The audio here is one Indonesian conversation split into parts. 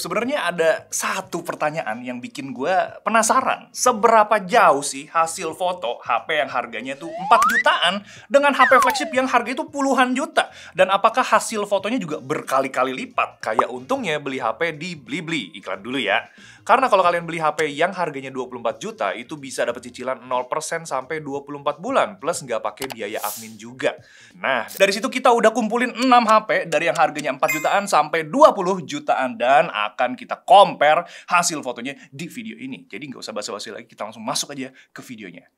sebenarnya ada satu pertanyaan yang bikin gue penasaran. Seberapa jauh sih hasil foto HP yang harganya tuh 4 jutaan dengan HP flagship yang harga itu puluhan juta? Dan apakah hasil fotonya juga berkali-kali lipat? Kayak untungnya beli HP di Blibli. Iklan dulu ya. Karena kalau kalian beli HP yang harganya 24 juta, itu bisa dapat cicilan 0% sampai 24 bulan. Plus nggak pakai biaya admin juga. Nah, dari situ kita udah kumpulin 6 HP dari yang harganya 4 jutaan sampai 20 jutaan. Dan akan kita compare hasil fotonya di video ini. Jadi nggak usah basa-basi lagi, kita langsung masuk aja ke videonya.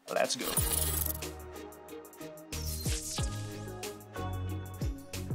Let's go.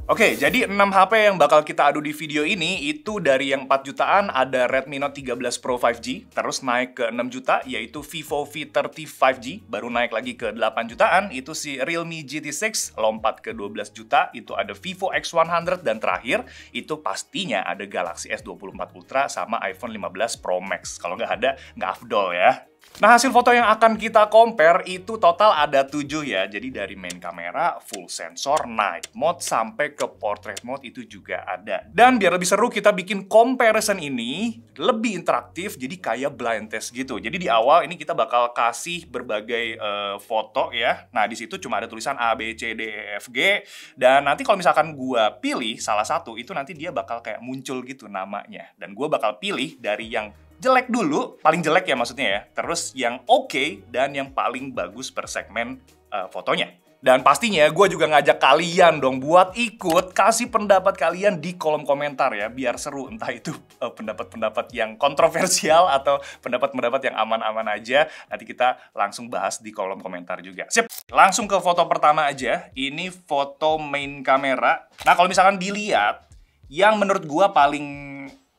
Oke, jadi 6 HP yang bakal kita adu di video ini, itu dari yang 4 jutaan ada Redmi Note 13 Pro 5G, terus naik ke 6 juta, yaitu Vivo V30 5G, baru naik lagi ke 8 jutaan, itu si Realme GT6, lompat ke 12 juta, itu ada Vivo X100, dan terakhir, itu pastinya ada Galaxy S24 Ultra sama iPhone 15 Pro Max. Kalau nggak ada, nggak afdol ya. Nah, hasil foto yang akan kita compare itu total ada 7 ya. Jadi dari main kamera, full sensor, night mode, sampai ke portrait mode itu juga ada. Dan biar lebih seru, kita bikin comparison ini lebih interaktif, jadi kayak blind test gitu. Jadi di awal ini kita bakal kasih berbagai foto ya. Nah, di situ cuma ada tulisan A, B, C, D, E, F, G. Dan nanti kalau misalkan gua pilih salah satu, itu nanti dia bakal kayak muncul gitu namanya. Dan gua bakal pilih dari yang jelek dulu, paling jelek ya maksudnya ya. Terus yang oke, dan yang paling bagus per segmen fotonya. Dan pastinya gue juga ngajak kalian dong buat ikut kasih pendapat kalian di kolom komentar ya. Biar seru, entah itu pendapat-pendapat yang kontroversial atau pendapat-pendapat yang aman-aman aja. Nanti kita langsung bahas di kolom komentar juga. Sip, langsung ke foto pertama aja. Ini foto main kamera. Nah, kalau misalkan dilihat, yang menurut gue paling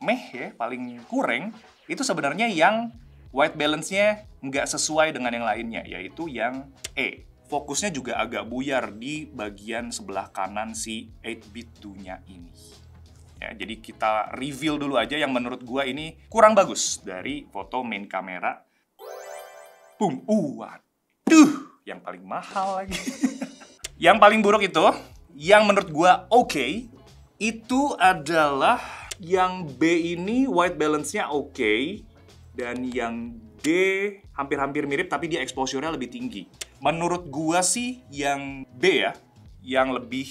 meh ya, paling kurang, itu sebenarnya yang white balance-nya nggak sesuai dengan yang lainnya, yaitu yang E. Fokusnya juga agak buyar di bagian sebelah kanan si 8-bit dunya ini. Ya, jadi kita reveal dulu aja yang menurut gua ini kurang bagus dari foto main kamera. Boom, waduh, yang paling mahal lagi. Yang paling buruk itu, yang menurut gua oke, itu adalah yang B ini white balance-nya oke, dan yang D hampir-hampir mirip tapi dia exposure-nya lebih tinggi. Menurut gua sih yang B ya, yang lebih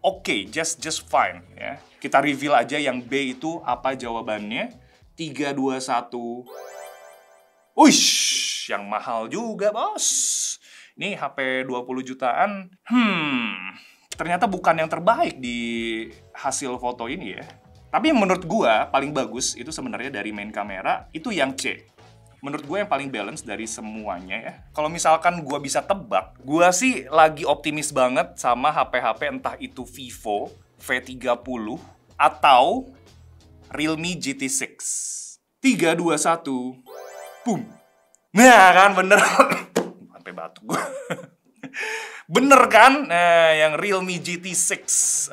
oke, just fine ya. Kita reveal aja yang B itu apa jawabannya. 3, 2, 1. Uish, yang mahal juga bos. Ini HP 20 jutaan. Ternyata bukan yang terbaik di hasil foto ini ya. Tapi menurut gua paling bagus itu sebenarnya dari main kamera itu yang C. Menurut gue yang paling balance dari semuanya ya. Kalau misalkan gua bisa tebak, gua sih lagi optimis banget sama HP-HP entah itu Vivo V30 atau Realme GT6. 3, 2, 1. Boom. Nah kan bener. Sampai batuk gua. Bener kan? Nah, yang Realme GT6.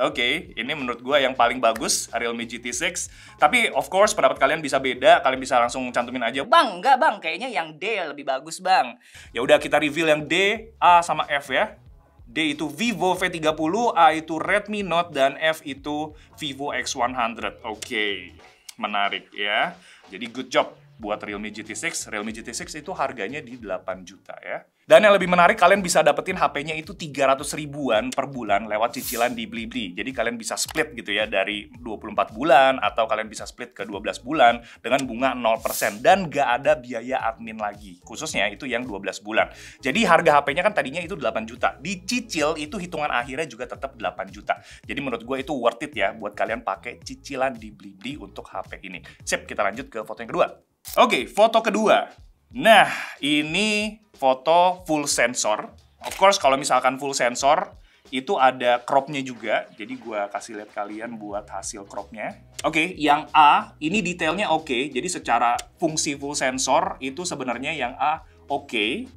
Oke, ini menurut gue yang paling bagus, Realme GT6. Tapi, of course, pendapat kalian bisa beda. Kalian bisa langsung cantumin aja. Bang, enggak bang, kayaknya yang D lebih bagus bang. Ya udah, kita reveal yang D, A, sama F ya. D itu Vivo V30, A itu Redmi Note, dan F itu Vivo X100. Oke, menarik ya. Jadi, good job buat Realme GT6. Realme GT6 itu harganya di 8 juta ya. Dan yang lebih menarik, kalian bisa dapetin HP-nya itu 300 ribuan per bulan lewat cicilan di Blibli. Jadi kalian bisa split gitu ya, dari 24 bulan atau kalian bisa split ke 12 bulan dengan bunga 0%. Dan gak ada biaya admin lagi. Khususnya itu yang 12 bulan. Jadi harga HP-nya kan tadinya itu 8 juta. Dicicil itu hitungan akhirnya juga tetap 8 juta. Jadi menurut gue itu worth it ya buat kalian pakai cicilan di Blibli untuk HP ini. Sip, kita lanjut ke foto yang kedua. Oke, foto kedua. Nah, ini foto full sensor. Of course, kalau misalkan full sensor, itu ada cropnya juga. Jadi gua kasih lihat kalian buat hasil cropnya. Oke, yang A, ini detailnya oke. Jadi secara fungsi full sensor, itu sebenarnya yang A oke.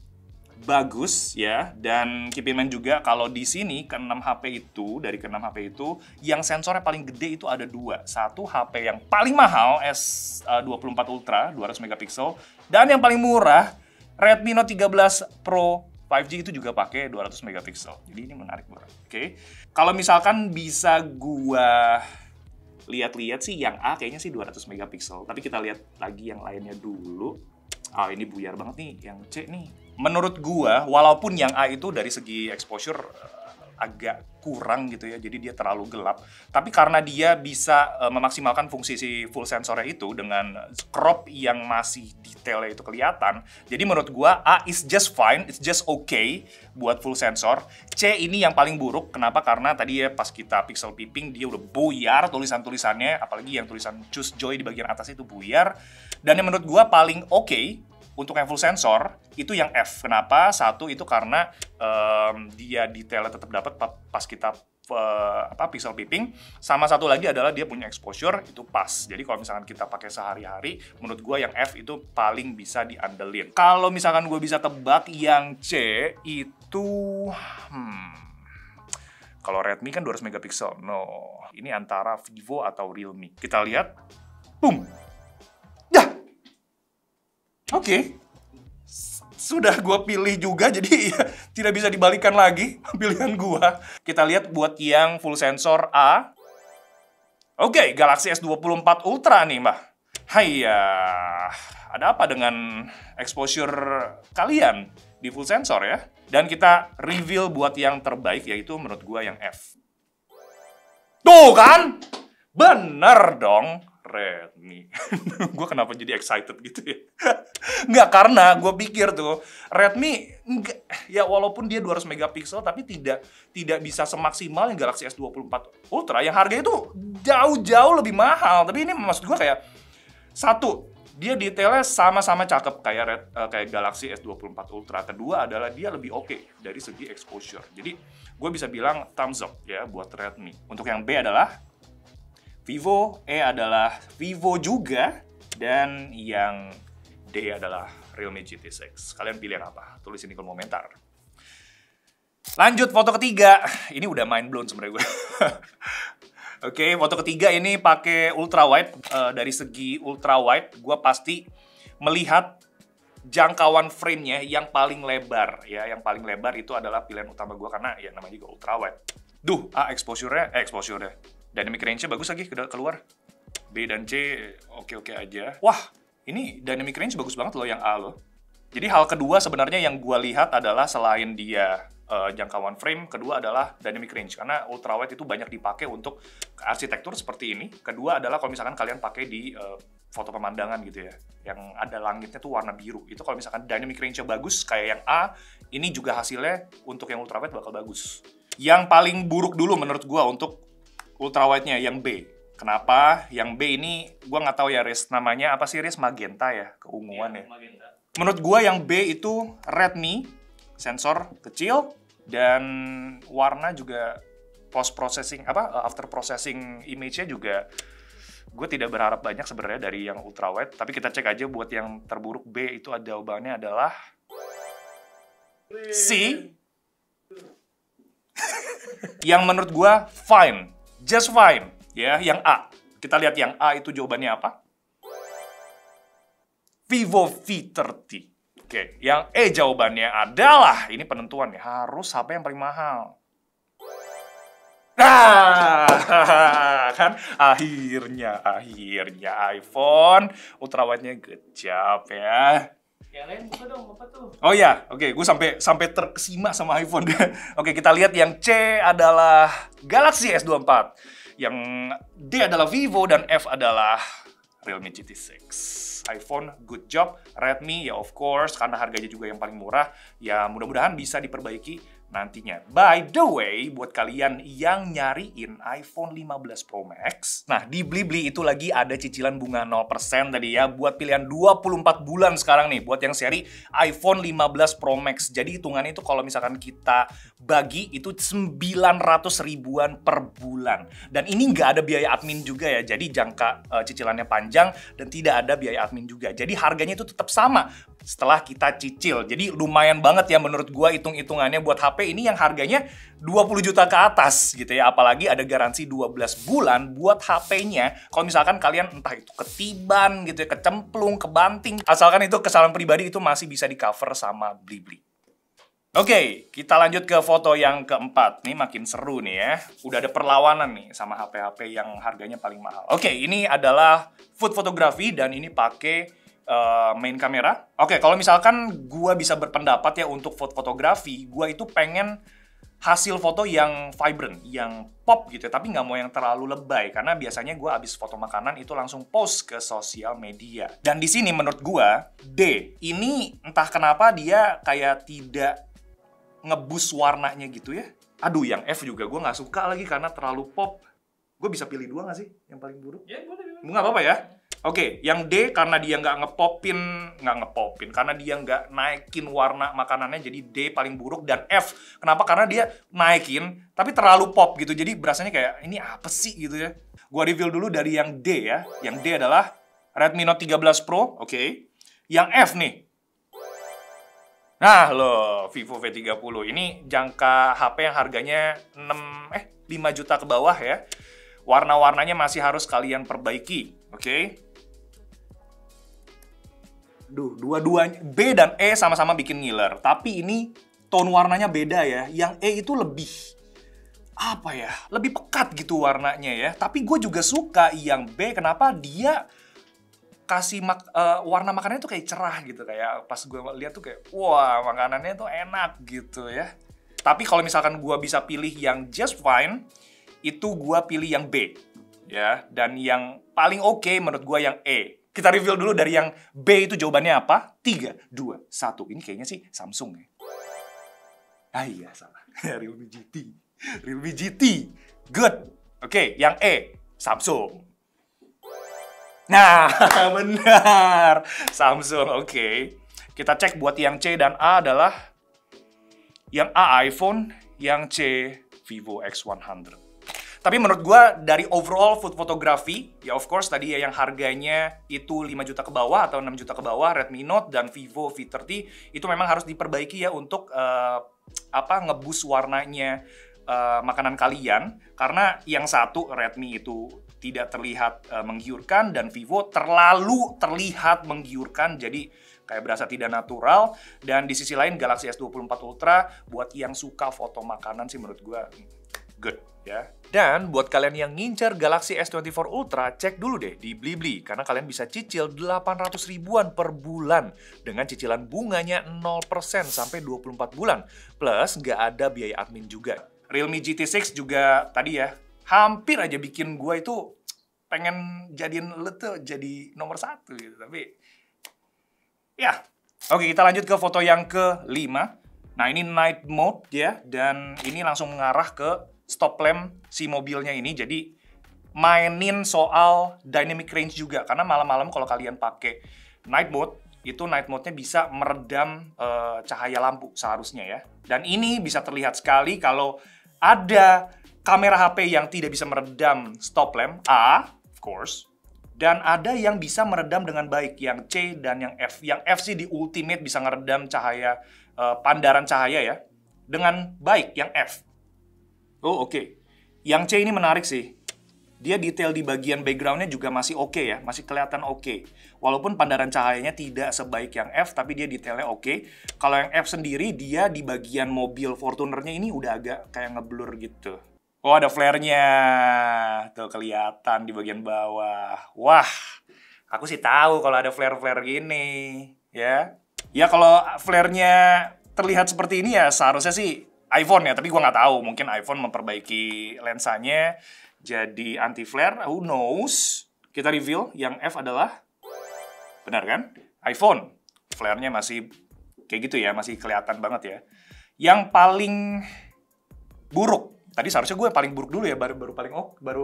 Bagus ya. Dan keep in mind juga, kalau di sini ke-6 HP itu, dari ke-6 HP itu, yang sensornya paling gede itu ada 2. Satu HP yang paling mahal, S24 Ultra, 200 megapiksel. Dan yang paling murah, Redmi Note 13 Pro 5G itu juga pakai 200 megapiksel. Jadi ini menarik banget. Oke. Kalau misalkan bisa gua lihat-lihat sih yang A kayaknya sih 200 megapiksel. Tapi kita lihat lagi yang lainnya dulu. Ah, ini buyar banget nih yang C nih. Menurut gua, walaupun yang A itu dari segi exposure agak kurang gitu ya, jadi dia terlalu gelap. Tapi karena dia bisa memaksimalkan fungsi si full sensornya itu dengan crop yang masih detailnya itu kelihatan, jadi menurut gua A is just fine, it's just okay buat full sensor. C ini yang paling buruk, kenapa? Karena tadi ya pas kita pixel peeping dia udah buyar tulisan-tulisannya, apalagi yang tulisan Choose Joy di bagian atas itu buyar. Dan yang menurut gua paling oke untuk yang full sensor itu yang F. Kenapa? Satu itu karena dia detailnya tetap dapat pas kita pixel peeping. Sama satu lagi adalah dia punya exposure itu pas. Jadi kalau misalkan kita pakai sehari-hari, menurut gue yang F itu paling bisa diandelin. Kalau misalkan gue bisa tebak yang C itu, kalau Redmi kan 200 megapiksel. No, ini antara Vivo atau Realme. Kita lihat, boom. Oke, sudah gue pilih juga, jadi ya, tidak bisa dibalikan lagi pilihan gue. Kita lihat buat yang full sensor A. Oke, Galaxy S24 Ultra nih, Mbak. Hayya, ada apa dengan exposure kalian di full sensor ya? Dan kita reveal buat yang terbaik, yaitu menurut gue yang F. Tuh kan? Bener dong. Redmi. Gue kenapa jadi excited gitu ya? Nggak, karena gue pikir tuh Redmi ya walaupun dia 200 megapiksel tapi tidak bisa semaksimal yang Galaxy S24 Ultra yang harganya itu jauh-jauh lebih mahal. Tapi ini maksud gue kayak satu, dia detailnya sama-sama cakep kayak Galaxy S24 Ultra. Kedua adalah dia lebih oke dari segi exposure. Jadi gue bisa bilang thumbs up ya buat Redmi. Untuk yang B adalah Vivo, E adalah Vivo juga, dan yang D adalah Realme GT6. Kalian pilih yang apa? Tulis ini di kolom komentar. Lanjut foto ketiga. Ini udah mind blown sebenarnya gue. Oke, foto ketiga ini pakai ultra wide. Dari segi ultra wide, gue pasti melihat jangkauan frame-nya yang paling lebar. Ya, yang paling lebar itu adalah pilihan utama gue karena ya namanya juga ultra wide. Duh, exposure-nya. Dynamic range-nya bagus lagi keluar. B dan C oke-oke aja. Wah, ini dynamic range bagus banget loh yang A loh. Jadi hal kedua sebenarnya yang gue lihat adalah selain dia jangkauan frame, kedua adalah dynamic range. Karena ultrawide itu banyak dipakai untuk arsitektur seperti ini. Kedua adalah kalau misalkan kalian pakai di foto pemandangan gitu ya. Yang ada langitnya tuh warna biru. Itu kalau misalkan dynamic range-nya bagus kayak yang A, ini juga hasilnya untuk yang ultrawide bakal bagus. Yang paling buruk dulu menurut gue untuk ultrawide-nya yang B. Kenapa? Yang B ini gue nggak tahu ya Riz, namanya apa sih Riz? Magenta ya, keunguan ya. Magenta. Menurut gue yang B itu Redmi, sensor kecil dan warna juga after processing image-nya juga gue tidak berharap banyak sebenarnya dari yang ultrawide. Tapi kita cek aja buat yang terburuk B itu jawabannya adalah C. Yang menurut gue fine. Just fine, ya. Yang A. Kita lihat yang A itu jawabannya apa? Vivo V30. Oke, yang E jawabannya adalah, ini penentuannya, harus HP yang paling mahal. Nah, kan akhirnya iPhone ultrawide-nya good job ya. Yang lain buka dong, apa tuh? Oh ya, oke, gue sampai terkesima sama iPhone. Oke, kita lihat yang C adalah Galaxy S24. Yang D adalah Vivo dan F adalah Realme GT6. iPhone, good job. Redmi, ya of course, karena harganya juga yang paling murah. Ya mudah-mudahan bisa diperbaiki nantinya. By the way, buat kalian yang nyariin iPhone 15 Pro Max, nah di Blibli itu lagi ada cicilan bunga 0% tadi ya, buat pilihan 24 bulan sekarang nih, buat yang seri iPhone 15 Pro Max. Jadi hitungannya itu kalau misalkan kita bagi itu 900 ribuan per bulan. Dan ini nggak ada biaya admin juga ya, jadi jangka cicilannya panjang dan tidak ada biaya admin juga. Jadi harganya itu tetap sama setelah kita cicil. Jadi lumayan banget ya menurut gua hitung-hitungannya buat HP ini yang harganya 20 juta ke atas gitu ya. Apalagi ada garansi 12 bulan buat HP-nya. Kalau misalkan kalian entah itu ketiban gitu ya, kecemplung, kebanting, asalkan itu kesalahan pribadi itu masih bisa di cover sama Blibli. Oke, kita lanjut ke foto yang keempat. Nih makin seru nih ya. Udah ada perlawanan nih sama HP-HP yang harganya paling mahal. Oke, ini adalah food photography dan ini pakai main kamera. Oke, kalau misalkan gua bisa berpendapat ya untuk food photography, gua itu pengen hasil foto yang vibrant, yang pop gitu, tapi nggak mau yang terlalu lebay karena biasanya gue abis foto makanan itu langsung post ke sosial media. Dan di sini menurut gue D ini entah kenapa dia kayak tidak ngebus warnanya gitu ya. Aduh, yang F juga gue nggak suka lagi karena terlalu pop. Gue bisa pilih dua nggak sih yang paling buruk? Ya, boleh. Nggak apa-apa ya. Oke, yang D karena dia nggak ngepopin, karena dia nggak naikin warna makanannya, jadi D paling buruk. Dan F, kenapa? Karena dia naikin, tapi terlalu pop gitu, jadi berasanya kayak, ini apa sih gitu ya. Gua review dulu dari yang D ya. Yang D adalah Redmi Note 13 Pro, oke. Yang F nih. Nah loh, Vivo V30. Ini jangka HP yang harganya 5 juta ke bawah ya. Warna-warnanya masih harus kalian perbaiki, oke. Duh, dua-duanya B dan E sama-sama bikin ngiler, tapi ini tone warnanya beda ya. Yang E itu lebih apa ya? Lebih pekat gitu warnanya ya. Tapi gue juga suka yang B, kenapa dia kasih warna makanannya tuh kayak cerah gitu, kayak pas gue lihat tuh kayak wah, makanannya tuh enak gitu ya. Tapi kalau misalkan gue bisa pilih yang just fine, itu gue pilih yang B ya. Dan yang paling oke menurut gue yang E. Kita review dulu dari yang B itu jawabannya apa? 3, 2, 1. Ini kayaknya sih Samsung ya. Ah iya, salah. Realme GT. Realme GT. Good. Oke, yang E. Samsung. Nah, benar. Samsung, oke. Kita cek buat yang C dan A adalah yang A iPhone, yang C Vivo X100. Tapi menurut gue dari overall food photography, ya of course tadi ya yang harganya itu 5 juta ke bawah atau 6 juta ke bawah, Redmi Note dan Vivo V30 itu memang harus diperbaiki ya untuk ngebus warnanya makanan kalian. Karena yang satu Redmi itu tidak terlihat menggiurkan dan Vivo terlalu terlihat menggiurkan, jadi kayak berasa tidak natural. Dan di sisi lain Galaxy S24 Ultra buat yang suka foto makanan sih menurut gue good ya. Dan buat kalian yang ngincer Galaxy S24 Ultra, cek dulu deh di Blibli karena kalian bisa cicil 800 ribuan per bulan dengan cicilan bunganya 0% sampai 24 bulan. Plus nggak ada biaya admin juga. Realme GT6 juga tadi ya, hampir aja bikin gue itu pengen jadiin lu tuh jadi nomor 1 gitu. Tapi ya, oke, kita lanjut ke foto yang kelima. Nah, ini night mode ya, dan ini langsung mengarah ke stop lamp si mobilnya ini. Jadi mainin soal dynamic range juga, karena malam-malam kalau kalian pakai night mode, itu night mode-nya bisa meredam cahaya lampu seharusnya ya. Dan ini bisa terlihat sekali kalau ada kamera HP yang tidak bisa meredam stop lamp, A, of course. Dan ada yang bisa meredam dengan baik, yang C dan yang F. Yang F sih di ultimate bisa meredam cahaya, pandaran cahaya ya, dengan baik, yang F. Oh oke. Yang C ini menarik sih. Dia detail di bagian background-nya juga masih oke ya, masih kelihatan oke. Walaupun pandaran cahayanya tidak sebaik yang F, tapi dia detailnya oke. Kalau yang F sendiri, dia di bagian mobil Fortuner-nya ini udah agak kayak ngeblur gitu. Oh, ada flare-nya. Tuh kelihatan di bagian bawah. Wah, aku sih tahu kalau ada flare-flare gini, ya. Ya kalau flare-nya terlihat seperti ini ya seharusnya sih iPhone ya, tapi gua nggak tahu. Mungkin iPhone memperbaiki lensanya jadi anti flare, who knows. Kita reveal yang F adalah benar kan? iPhone. Flare-nya masih kayak gitu ya, masih kelihatan banget ya. Yang paling buruk. Tadi seharusnya gue paling buruk dulu ya, baru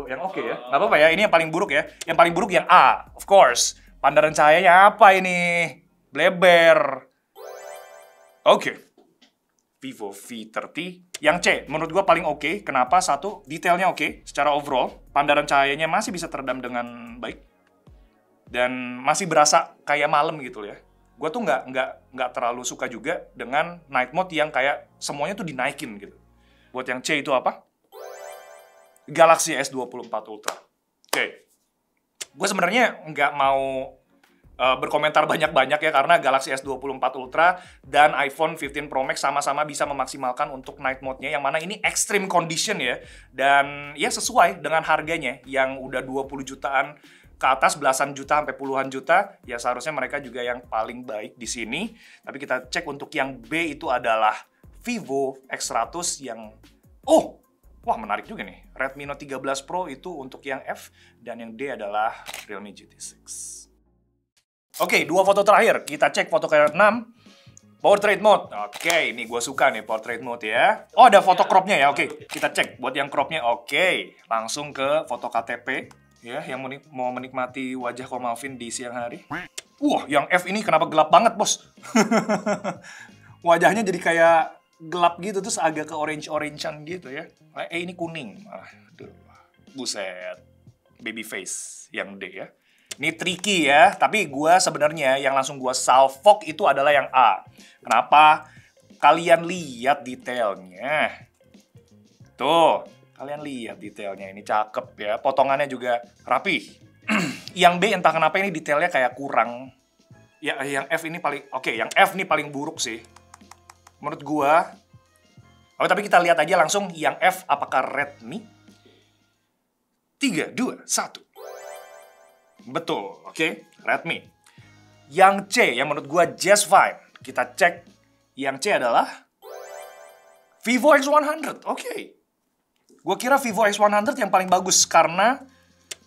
yang oke ya. Nggak apa-apa ya, ini yang paling buruk ya. Yang paling buruk yang A, of course. Pandaran cahayanya apa ini? Bleber. Oke. Vivo V30. Yang C, menurut gue paling oke. Kenapa? Satu, detailnya oke. Secara overall, pandaran cahayanya masih bisa teredam dengan baik. Dan masih berasa kayak malam gitu ya. Gue tuh nggak terlalu suka juga dengan night mode yang kayak semuanya tuh dinaikin gitu. Buat yang C itu apa? Galaxy S24 Ultra. Oke. Gue sebenarnya nggak mau berkomentar banyak-banyak ya, karena Galaxy S24 Ultra dan iPhone 15 Pro Max sama-sama bisa memaksimalkan untuk night mode-nya, yang mana ini extreme condition ya, dan ya sesuai dengan harganya yang udah 20 jutaan ke atas, belasan juta sampai puluhan juta, ya seharusnya mereka juga yang paling baik di sini. Tapi kita cek untuk yang B itu adalah Vivo X100 yang wah menarik juga nih. Redmi Note 13 Pro itu untuk yang F, dan yang D adalah Realme GT6. Oke, dua foto terakhir. Kita cek foto ke-6. Portrait mode. Oke, ini gue suka nih portrait mode ya. Oh, ada foto cropnya ya. Oke, kita cek buat yang cropnya. Oke, langsung ke foto KTP ya, yang mau menikmati wajah Ko Malvin di siang hari. Wah, yang F ini kenapa gelap banget, bos? Wajahnya jadi kayak gelap gitu, terus agak ke orange-orangean gitu ya. Ini kuning. Aduh, buset. Baby face yang D ya. Ini tricky ya, tapi gue sebenarnya yang langsung gue salvok itu adalah yang A. Kenapa? Kalian lihat detailnya. Tuh, kalian lihat detailnya, ini cakep ya. Potongannya juga rapi. Yang B entah kenapa ini detailnya kayak kurang. Ya, yang F ini paling yang F ini paling buruk sih menurut gue. Tapi kita lihat aja langsung yang F apakah Redmi. 3, 2, 1. Betul, oke, Redmi. Yang C, yang menurut gua just fine. Kita cek, yang C adalah Vivo X100, oke. Gua kira Vivo X100 yang paling bagus, karena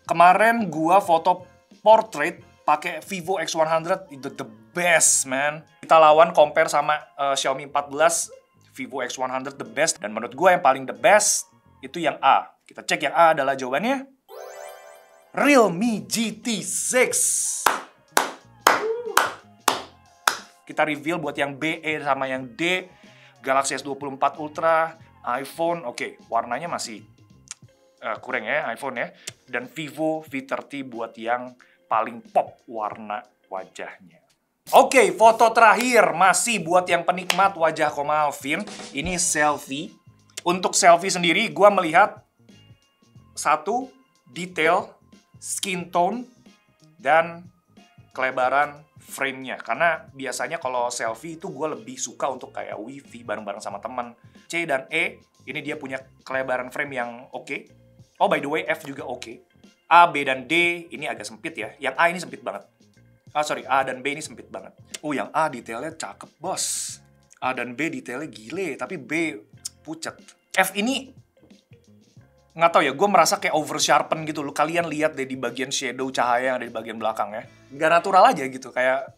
kemarin gua foto portrait pakai Vivo X100, itu the best, man. Kita lawan compare sama Xiaomi 14, Vivo X100 the best. Dan menurut gua yang paling the best, itu yang A. Kita cek yang A adalah jawabannya Realme GT6. Kita reveal buat yang B, E, sama yang D. Galaxy S24 Ultra, iPhone, oke, warnanya masih kurang ya, iPhone ya. Dan Vivo V30 buat yang paling pop warna wajahnya. Oke, foto terakhir masih buat yang penikmat wajah Ko Malvin. Ini selfie. Untuk selfie sendiri, gue melihat satu, detail, skin tone, dan kelebaran frame-nya. Karena biasanya kalau selfie itu gue lebih suka untuk kayak wifi bareng-bareng sama teman. C dan E, ini dia punya kelebaran frame yang oke. Oh, by the way, F juga oke. A, B, dan D ini agak sempit ya. Yang A ini sempit banget. A dan B ini sempit banget. Yang A detailnya cakep, bos. A dan B detailnya gile, tapi B pucat. F ini nggak tahu ya, gue merasa kayak over sharpen gitu. Kalian lihat deh di bagian shadow cahaya yang ada di bagian belakang ya. Nggak natural aja gitu, kayak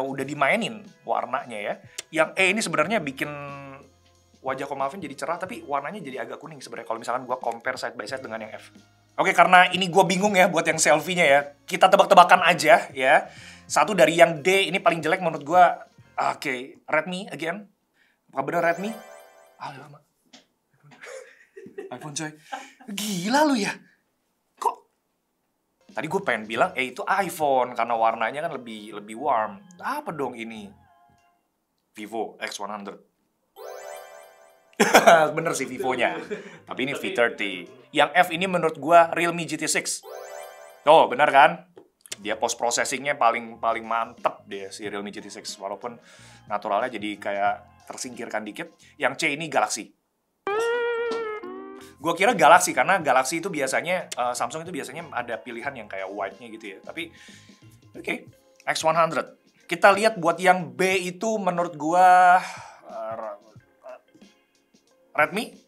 udah dimainin warnanya ya. Yang E ini sebenarnya bikin wajah Ko Malvin jadi cerah, tapi warnanya jadi agak kuning sebenarnya kalau misalkan gue compare side by side dengan yang F. Oke, karena ini gue bingung ya buat yang selfie-nya ya. Kita tebak-tebakan aja ya. Satu dari yang D ini paling jelek menurut gue. Oke, Redmi again. Apakah benar Redmi? Lama. iPhone coy. Gila lu ya. Kok? Tadi gue pengen bilang, itu iPhone. Karena warnanya kan lebih warm. Apa dong ini? Vivo X100. Bener sih Vivo-nya. Tapi ini V30. Yang F ini menurut gua Realme GT6. Oh, bener kan? Dia post processing-nya paling mantep deh si Realme GT6. Walaupun naturalnya jadi kayak tersingkirkan dikit. Yang C ini Galaxy. Gua kira Galaxy karena Galaxy itu biasanya Samsung itu biasanya ada pilihan yang kayak white-nya gitu ya. Tapi oke, X100. Kita lihat buat yang B itu menurut gua Redmi.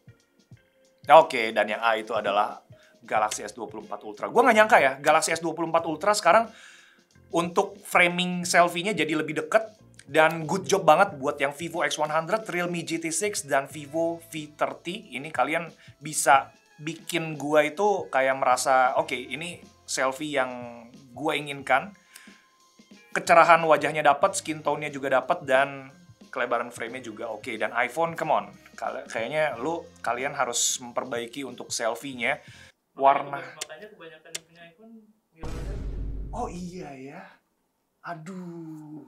Oke, dan yang A itu adalah Galaxy S24 Ultra. Gue nggak nyangka ya, Galaxy S24 Ultra sekarang untuk framing selfie-nya jadi lebih deket. Dan good job banget buat yang Vivo X100, Realme GT6, dan Vivo V30. Ini kalian bisa bikin gue itu kayak merasa, oke, ini selfie yang gue inginkan. Kecerahan wajahnya dapat, skin tone-nya juga dapat, dan kelebaran frame-nya juga oke. Dan iPhone, come on. Kayaknya kalian harus memperbaiki untuk selfie-nya. Warna. Makanya kebanyakan yang punya iPhone mirrorless. Oh iya ya. Aduh.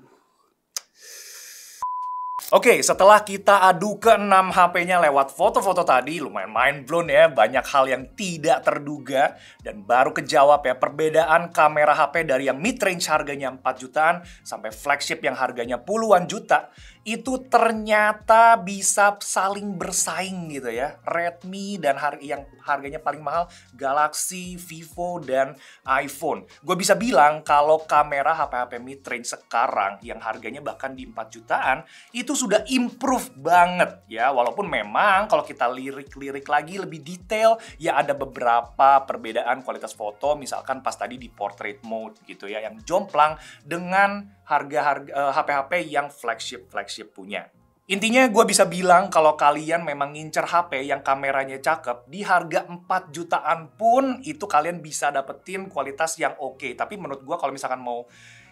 Oke, setelah kita adu ke-6 HP-nya lewat foto-foto tadi, lumayan mind blown ya, banyak hal yang tidak terduga, dan baru kejawab ya perbedaan kamera HP dari yang mid-range harganya 4 jutaan sampai flagship yang harganya puluhan juta, itu ternyata bisa saling bersaing gitu ya. Redmi dan yang harganya paling mahal, Galaxy, Vivo, dan iPhone. Gue bisa bilang kalau kamera HP-HP mid-range sekarang yang harganya bahkan di 4 jutaan, itu sudah improve banget ya, walaupun memang kalau kita lirik-lirik lagi lebih detail ya ada beberapa perbedaan kualitas foto, misalkan pas tadi di portrait mode gitu ya yang jomplang dengan harga-harga HP-HP yang flagship punya. Intinya gue bisa bilang kalau kalian memang ngincer HP yang kameranya cakep, di harga 4 jutaan pun itu kalian bisa dapetin kualitas yang oke. Tapi menurut gue kalau misalkan mau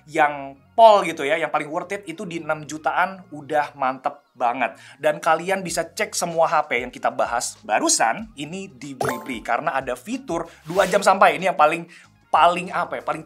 yang pol gitu ya, yang paling worth it itu di 6 jutaan udah mantep banget. Dan kalian bisa cek semua HP yang kita bahas barusan ini di Blibli karena ada fitur 2 jam sampai. Ini yang paling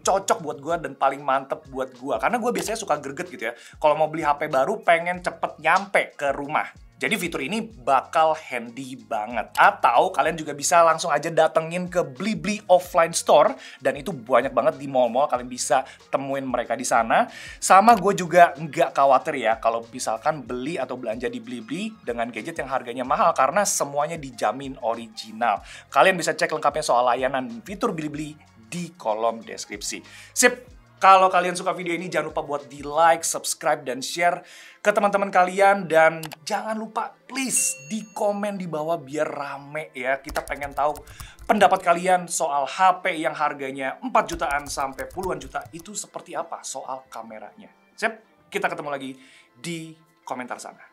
cocok buat gue dan paling mantep buat gue. Karena gue biasanya suka greget gitu ya. Kalau mau beli HP baru pengen cepet nyampe ke rumah. Jadi fitur ini bakal handy banget. Atau kalian juga bisa langsung aja datengin ke Blibli offline store. Dan itu banyak banget di mall-mall, kalian bisa temuin mereka di sana. Sama gue juga nggak khawatir ya kalau misalkan beli atau belanja di Blibli dengan gadget yang harganya mahal. Karena semuanya dijamin original. Kalian bisa cek lengkapnya soal layanan fitur Blibli di kolom deskripsi. Sip! Kalau kalian suka video ini, jangan lupa buat di like, subscribe, dan share ke teman-teman kalian. Dan jangan lupa, please, di komen di bawah biar rame ya. Kita pengen tahu pendapat kalian soal HP yang harganya 4 jutaan sampai puluhan juta. Itu seperti apa soal kameranya. Sip, kita ketemu lagi di komentar sana.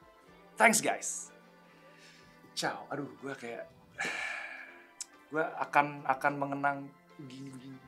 Thanks, guys. Ciao. Aduh, gue kayak... gue akan mengenang begini-begini.